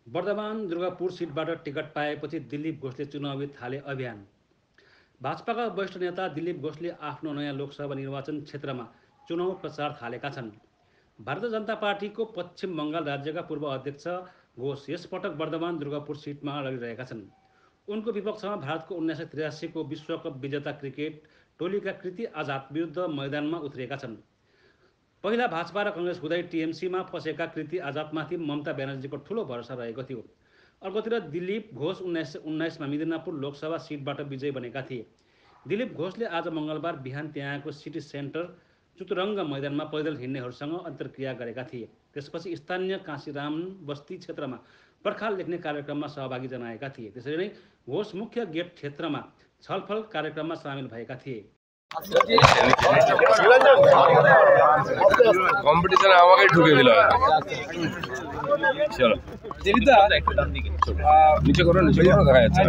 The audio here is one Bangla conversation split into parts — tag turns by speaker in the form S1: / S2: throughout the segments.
S1: वर्धमान दुर्गापुर सिटबाट टिकट पाएपछि दिलीप घोषले चुनावी थाले अभियान। भाजपाका वरिष्ठ नेता दिलीप घोषले आफ्नो नयाँ लोकसभा निर्वाचन क्षेत्रमा चुनाव प्रचार थालेका छन्। भारतीय जनता पार्टीको पश्चिम बङ्गाल राज्यका पूर्व अध्यक्ष घोष यसपटक वर्धमान दुर्गापुर सिटमा लडिरहेका छन्। उनको विपक्षमा भारतको 1983को विश्वकप विजेता क्रिकेट टोलीका कृति आजाद विरुद्ध मैदानमा उत्रिएका छन्। पहिला भाजपा र कङ्ग्रेस हुँदै टिएमसीमा पसेका कृति आजादमाथि ममता ब्यानर्जीको ठूलो भरोसा रहेको थियो। अर्कोतिर दिलीप घोष 1919मा मिदनापुर लोकसभा सिटबाट विजयी बनेका थिए। दिलीप घोषले आज मङ्गलबार बिहान त्यहाँको सिटी सेन्टर चुतुरङ्ग मैदानमा पैदल हिँड्नेहरूसँग अन्तर्क्रिया गरेका थिए। त्यसपछि स्थानीय काशीराम बस्ती क्षेत्रमा पर्खाल लेख्ने कार्यक्रममा सहभागी जनाएका थिए। त्यसरी नै घोष मुख्य गेट क्षेत्रमा छलफल कार्यक्रममा सामेल भएका थिए।
S2: কম্পিটিশন আমাকে ঢুকে দিল। চলো নিচে করো, নিচে করো, দেখা যাচ্ছে,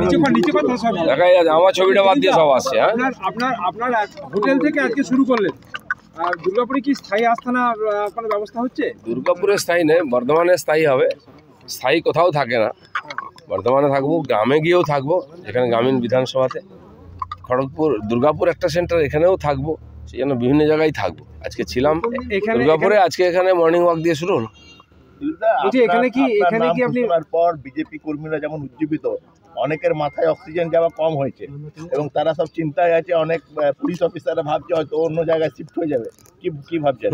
S2: দেখা যাচ্ছে আমার ছবিটা বাদ দিয়ে সব আসছে। হ্যাঁ,
S3: আপনার হোটেল থেকে আজকে শুরু করলেন, দুর্গাপুরে কি স্থায়ী আস্থানার কোনো ব্যবস্থা হচ্ছে?
S2: দুর্গাপুরে স্থায়ী নেই, বর্ধমানে স্থায়ী হবে। স্থায়ী কোথাও থাকে না, বর্ধমানে থাকবো, গ্রামে গিয়েও থাকবো, যেখানে গ্রামীণ বিধানসভাতে। খড়গপুর দুর্গাপুর একটা সেন্টার, এখানেও থাকবো, সেই জন্য বিভিন্ন জায়গায় থাকবো। আজকে ছিলাম দুর্গাপুরে, আজকে এখানে মর্নিং ওয়াক দিয়ে শুরু হলো।
S3: এখানে কি আপনি
S4: পর বিজেপি কর্মীরা যেমন উজ্জীবিত, অনেকের মাথায় অক্সিজেন যাওয়া কম হয়েছে এবং তারা সব চিন্তায় আছে। অনেক পুলিশ অফিসাররা ভাবছে হয়তো অন্য জায়গায় শিফট হয়ে যাবে। কি ভাবছেন?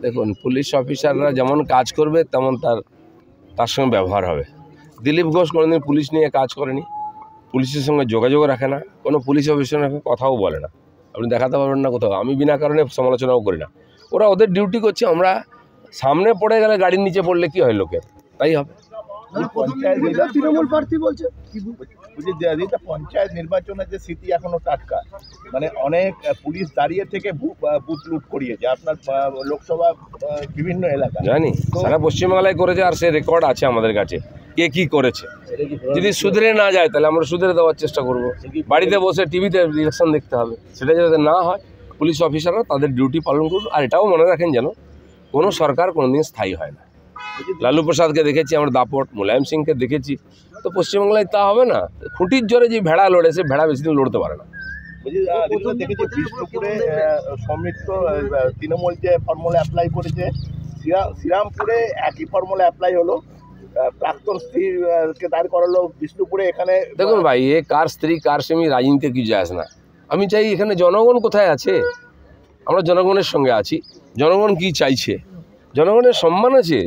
S2: দেখুন, পুলিশ অফিসাররা যেমন কাজ করবে তেমন তার সঙ্গে ব্যবহার হবে। দিলীপ ঘোষ কোনোদিন পুলিশ নিয়ে কাজ করেনি, পুলিশের সঙ্গে যোগাযোগ রাখে না, কোনো পুলিশ অফিসারের সঙ্গে কথাও বলে না। আপনি দেখাতে পারবেন না কোথাও। আমি বিনা কারণে সমালোচনাও করি না, ওরা ওদের ডিউটি করছে। আমরা সামনে পড়ে গেলে গাড়ির নিচে পড়লে কি হয় লোকের, তাই হবে।
S4: তৃণমূল প্রার্থী বলছে পঞ্চায়েত নির্বাচনের যে স্মৃতি এখনো টাটকা, মানে অনেক পুলিশ দাঁড়িয়ে থেকে বুথ লুট করিয়েছে আপনার লোকসভা বিভিন্ন এলাকা।
S2: জানি সারা পশ্চিমবাংলায় করেছে, আর সে রেকর্ড আছে আমাদের কাছে কে কি করেছে। যদি সুধরে না যায় তাহলে আমরা সুধরে দেওয়ার চেষ্টা করব। বাড়িতে বসে টিভিতে ইলেকশন দেখতে হবে, সেটা যাতে না হয় পুলিশ অফিসাররা তাদের ডিউটি পালন করুন। আর এটাও মনে রাখেন যেন কোনো সরকার কোনোদিন স্থায়ী হয় না। লালু প্রসাদকে দেখেছি, আমরা দাপট, মুলায়ম সিংকে দেখেছি, তো পশ্চিমবাংলায় তা হবে না। খুঁটির জোরে যে ভেড়া লড়ে, সে ভেড়া বেশি দিন লড়তে পারে না।
S4: দেখেছি বিষ্ণুপুরে সৌমিত্র তৃণমূল যে ফর্মুলা অ্যাপ্লাই করেছে, শ্রীরামপুরে একই ফর্মুলা অ্যাপ্লাই হলো, প্রাক্তন স্ত্রীকে দাঁড় করালো বিষ্ণুপুরে। এখানে
S2: দেখুন ভাই, এ কার স্ত্রী কার স্বামী রাজনীতিতে কিছু যায় না। আমি চাই এখানে জনগণ কোথায় আছে, আমরা জনগণের সঙ্গে আছি। জনগণ কি চাইছে, জনগণের সম্মান আছে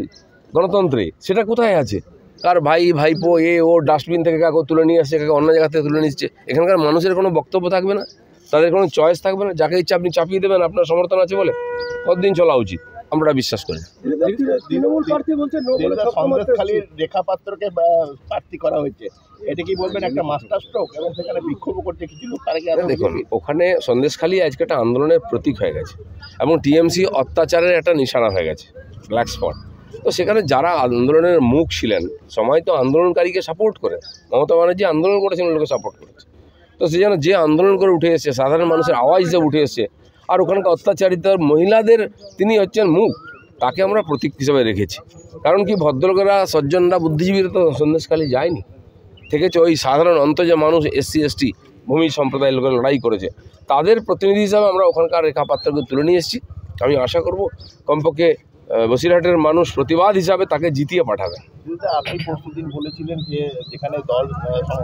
S2: গণতন্ত্রে, সেটা কোথায় আছে? কার ভাই ভাইপো ও ডাস্টবিন থেকে কাকে তুলে নিয়ে আসছে, কাকে অন্য জায়গা থেকে তুলে নিচ্ছে। এখানকার মানুষের কোনো বক্তব্য থাকবে না, তাদের কোনো চয়েস থাকবে না। যাকে ইচ্ছা আপনি চাপিয়ে দেবেন আপনার সমর্থন আছে বলে। কতদিন চলা উচিত আমরা বিশ্বাস করি।
S4: তৃণমূল প্রার্থী বলছে সন্দেশখালীর রেখা পাত্রকে প্রার্থী করা হয়েছে, এটা কি বলবেন একটা মাস্টার স্ট্রোক? এবং সেখানে বিক্ষোভ করছে কিছু লোক।
S2: দেখুন, ওখানে সন্দেশখালী আজকে একটা আন্দোলনের প্রতীক হয়ে গেছে এবং টিএমসি অত্যাচারের একটা নিশানা হয়ে গেছে, ব্ল্যাক স্পট। তো সেখানে যারা আন্দোলনের মুখ ছিলেন, সময় তো আন্দোলনকারীকে সাপোর্ট করে, মমতা ব্যানার্জি আন্দোলন করেছেন, লোকে সাপোর্ট করেছে। তো সে যেন যে আন্দোলন করে উঠে এসছে, সাধারণ মানুষের আওয়াজ হিসেবে উঠে এসছে, আর ওখানকার অত্যাচারিত মহিলাদের তিনি হচ্ছেন মুখ, তাকে আমরা প্রতীক হিসেবে রেখেছি। কারণ কি, ভদ্রলোকেরা, সজ্জনরা, বুদ্ধিজীবীরা তো সন্দেশখালী যায়নি, থেকেছে ওই সাধারণ অন্তর্জাতীয় মানুষ, এসসি এসটি ভূমি সম্প্রদায়ের লোকের লড়াই করেছে, তাদের প্রতিনিধি হিসাবে আমরা ওখানকার রেখাপাত্রকে তুলে নিয়ে এসেছি। আমি আশা করব কমপক্ষে বসিরহাটের মানুষ প্রতিবাদ হিসাবে তাকে জিতিয়ে পাঠাবে।
S4: আপনি পরশুদিন বলেছিলেন যে যেখানে দল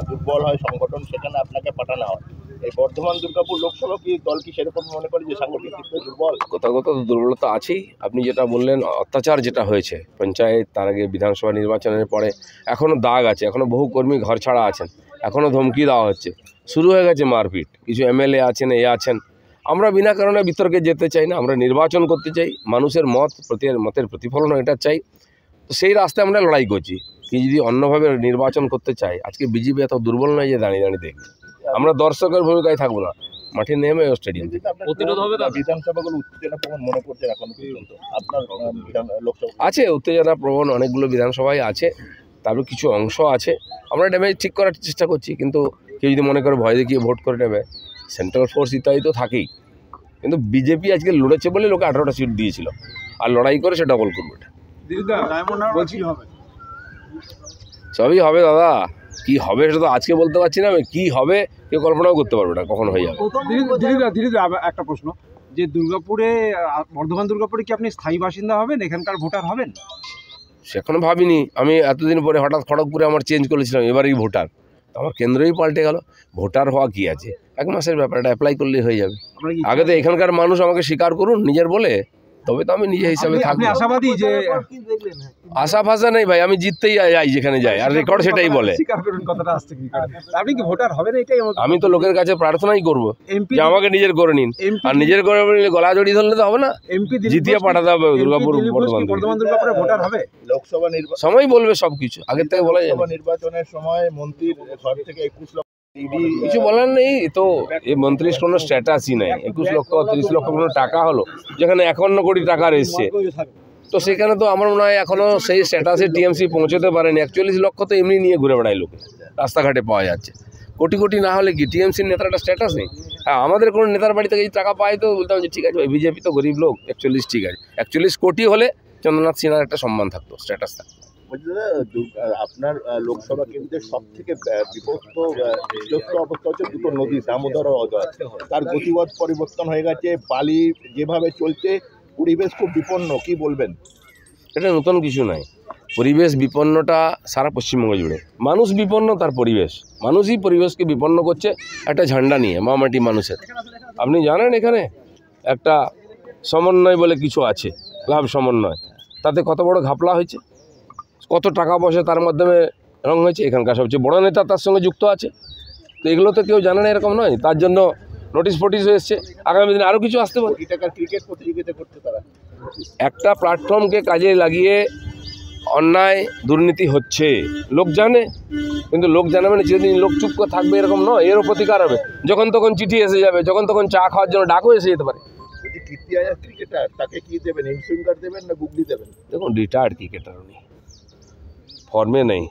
S4: দুর্বল হয় সংগঠন, সেখানে আপনাকে পাঠানো হয়। এই বর্ধমান দুর্গাপুর লোকসভা কি দল কি সেরকম মনে করে যে সাংগঠনিক দুর্বল?
S2: কোথাও দুর্বলতা আছেই। আপনি যেটা বললেন, অত্যাচার যেটা হয়েছে পঞ্চায়েত, তার আগে বিধানসভা নির্বাচনের পরে, এখনও দাগ আছে, এখনও বহু কর্মী ঘর ছাড়া আছেন, এখনও ধমকি দেওয়া হচ্ছে, শুরু হয়ে গেছে মারপিট। কিছু এমএলএ আছেন, আছেন। আমরা বিনা কারণে বিতর্কে যেতে চাই না, আমরা নির্বাচন করতে চাই, মানুষের মতের প্রতিফলন এটা চাই। তো সেই রাস্তায় আমরা লড়াই করছি। কি যদি অন্যভাবে নির্বাচন করতে চাই, আজকে বিজেপি এত দুর্বল নয় যে দাঁড়িয়ে দাঁড়িয়ে দেখবে। আমরা দর্শকের ভূমিকায় থাকবো না, মাঠে নেমে স্টেডিয়াম
S4: প্রতিরোধ হবে। বিধানসভাগুলো উত্তেজনা প্রবণ মনে করছেন এখন পর্যন্ত? আপনার লোকসভা আছে
S2: উত্তেজনা প্রবণ, অনেকগুলো বিধানসভায় আছে, তারপর কিছু অংশ আছে। আমরা ড্যামেজ ঠিক করার চেষ্টা করছি, কিন্তু কেউ যদি মনে করে ভয় দেখিয়ে ভোট করে নেবে, সেন্ট্রাল ফোর্স ইত্যাদি তো থাকেই। কিন্তু বিজেপি আজকে লড়েছে বলে লোকে 18টা সিট দিয়েছিল, আর লড়াই করে সে ডবল করবে। এটা সবই হবে দাদা, কি হবে সেটা তো আজকে বলতে পারছি না আমি, কি হবে কেউ কল্পনাও করতে পারবে না কখন হয়ে যাবে।
S3: দিদি একটা প্রশ্ন, যে দুর্গাপুরে বর্ধমান দুর্গাপুরে কি আপনি স্থায়ী বাসিন্দা হবেন, এখানকার ভোটার হবেন?
S2: সেখনো ভাবিনি, আমি এতদিন পরে হঠাৎ খড়গপুরে আমার চেঞ্জ করেছিলাম, এবারেই ভোটার, আমার কেন্দ্রই পাল্টে গেল। ভোটার হওয়া কি আছে, 1 মাসের ব্যাপার, এটা অ্যাপ্লাই করলেই হয়ে যাবে। আগে তো এখানকার মানুষ আমাকে স্বীকার করুন নিজের বলে, তবে তো আমি নিজে হিসাবে থাকবো।
S3: আশাবাদী যে
S2: আশা ফাশা নেই ভাই, আমি জিততেই যাই যেখানে যাই, আর রেকর্ড সেটাই বলে।
S3: স্বীকার করুন কথাটা আসছে কি করে, আপনি কি ভোটার হবেন এটাই
S2: আমি তো লোকের কাছে প্রার্থনাই করবো
S3: এমপি
S2: যে আমাকে নিজের করে নিন, আর নিজের করে নিলে গলা জড়িয়ে ধরলে তো হবে না,
S3: এমপি
S2: জিতিয়ে পাঠাতে হবে দুর্গাপুর বর্ধমান।
S3: দুর্গাপুরে ভোটার হবে,
S4: লোকসভা নির্বাচন
S2: সময় বলবে সবকিছু, আগের থেকে বলা যায় না।
S4: নির্বাচনের সময় মন্ত্রীর ঘর থেকে 21 লক্ষ
S2: কিছু বলার নেই তো, এই মন্ত্রীর কোনো স্ট্যাটাসই নেই। 21 লক্ষ 30 লক্ষ কোনো টাকা হলো, যেখানে 51 কোটি টাকা এসছে, তো সেখানে তো আমার মনে হয় এখনো সেই স্ট্যাটাসে টিএমসি পৌঁছতে পারেনি। 41 লক্ষ তো এমনি নিয়ে ঘুরে বেড়ায় লোকে, রাস্তাঘাটে পাওয়া যাচ্ছে। কোটি কোটি না হলে কি টিএমসির নেতার একটা স্ট্যাটাস নেই? হ্যাঁ, আমাদের কোনো নেতার বাড়ি থেকে যদি টাকা পায় তো বলতাম যে ঠিক আছে ভাই, বিজেপি তো গরিব লোক, 41 ঠিক আছে। 41 কোটি হলে চন্দ্রনাথ সিনহার একটা সম্মান থাকতো, স্ট্যাটাস থাকতো।
S4: বলছি দাদা, আপনার লোকসভা কেন্দ্রের সব থেকে বিপক্ত অবস্থা হচ্ছে দুটো নদী, দামোদর ও অজয়। তার গতিপথ পরিবর্তন হয়ে গেছে, বালি যেভাবে চলছে, পরিবেশ খুব বিপন্ন, কি বলবেন?
S2: এটা নতুন কিছু নয়, পরিবেশ বিপন্নটা সারা পশ্চিমবঙ্গ জুড়ে। মানুষ বিপন্ন, তার পরিবেশ, মানুষই পরিবেশকে বিপন্ন করছে একটা ঝান্ডা নিয়ে, মামাটি মানুষের। আপনি জানেন এখানে একটা সমন্বয় বলে কিছু আছে, লাভ সমন্বয়, তাতে কত বড় ঘাপলা হয়েছে, কত টাকা পয়সা তার মাধ্যমে রং হয়েছে, এখানকার সবচেয়ে বড় নেতা তার সঙ্গে যুক্ত আছে। তো এগুলো তো কেউ জানে না, এরকম নয়, তার জন্য নোটিশ ফোটিশ এসছে, আগামী দিনে আরও কিছু আসতে পারে।
S4: কোটি টাকার ক্রিকেট প্রতিযোগিতা করতে তারা
S2: একটা প্ল্যাটফর্মকে কাজে লাগিয়ে অন্যায় দুর্নীতি হচ্ছে, লোক জানে, কিন্তু লোক জানে মানে যেদিন লোক চুপ করে থাকবে এরকম নয়, এরও প্রতিকার হবে। যখন তখন চিঠি এসে যাবে, যখন তখন চা খাওয়ার জন্য ডাকও এসে যেতে পারে।
S4: যদি কীর্তি আজাদ ক্রিকেটার, তাকে কি দেবেন, ইনসুইঙ্গার দেবেন না গুগলি দেবেন?
S2: দেখুন, রিটায়ার্ড ক্রিকেটার, উনি ফর্মে নেই।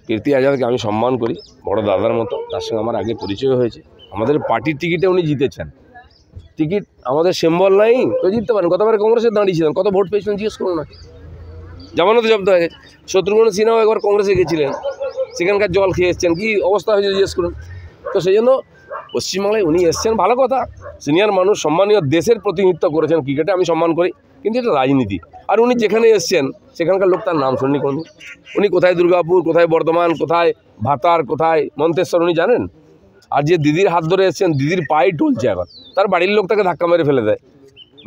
S2: কীর্তি আজাদকে আমি সম্মান করি, বড় দাদার মতো, তার সঙ্গে আমার আগে পরিচয় হয়েছে। আমাদের পার্টির টিকিটে উনি জিতেছেন, টিকিট আমাদের সিম্বল নাই তো জিততে পারেন। গতবার কংগ্রেসে দাঁড়িয়েছিলেন, কত ভোট পেয়েছিলেন জিজ্ঞেস করুন না, জামানত জব্দ হয়ে গেছে। শত্রুঘ্ন সিনহাও একবার কংগ্রেসে গেছিলেন, সেখানকার জল খেয়ে এসছেন, কী অবস্থা হয়েছে জিজ্ঞেস করুন। তো সেই জন্য পশ্চিমবাংলায় উনি এসছেন, ভালো কথা, সিনিয়র মানুষ, সম্মানীয়, দেশের প্রতিনিধিত্ব করেছেন ক্রিকেটে, আমি সম্মান করি, কিন্তু এটা রাজনীতি। আর উনি যেখানে এসছেন সেখানকার লোক তার নাম শুননি কোনদিন। উনি কোথায় দুর্গাপুর, কোথায় বর্ধমান, কোথায় ভাতার, কোথায় মন্তেশ্বর উনি জানেন? আর যে দিদির হাত ধরে এসছেন, দিদির পায়ে টলছে এখন, তার বাড়ির লোক তাকে ধাক্কা মেরে ফেলে দেয়।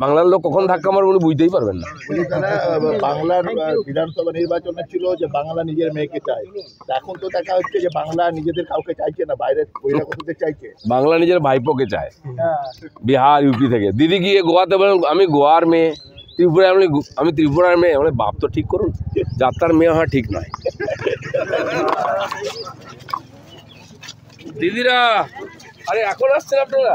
S2: বাংলার লোক কখন ধাক্কা মারবে উনি বুঝতেই পারবেন না।
S4: তারা বাংলার বিধানসভা নির্বাচনে ছিল যে বাংলা নিজের মেয়েকে চায়, এখন তো দেখা হচ্ছে যে বাংলা নিজেদের কাউকে চাইছে না, বাইরের বহিরাগতদের চাইছে।
S2: বাংলা নিজের ভাইপোকে চায়, বিহার ইউপি থেকে। দিদি গিয়ে গোয়াতে বলেন আমি গোয়ার মেয়ে, ত্রিপুরায় আমি ত্রিপুরার মেয়ে, মানে বাপ তো ঠিক করুন, যাত্রার মেয়ে হওয়া ঠিক নয়। দিদিরা, আরে এখন আসছেন আপনারা?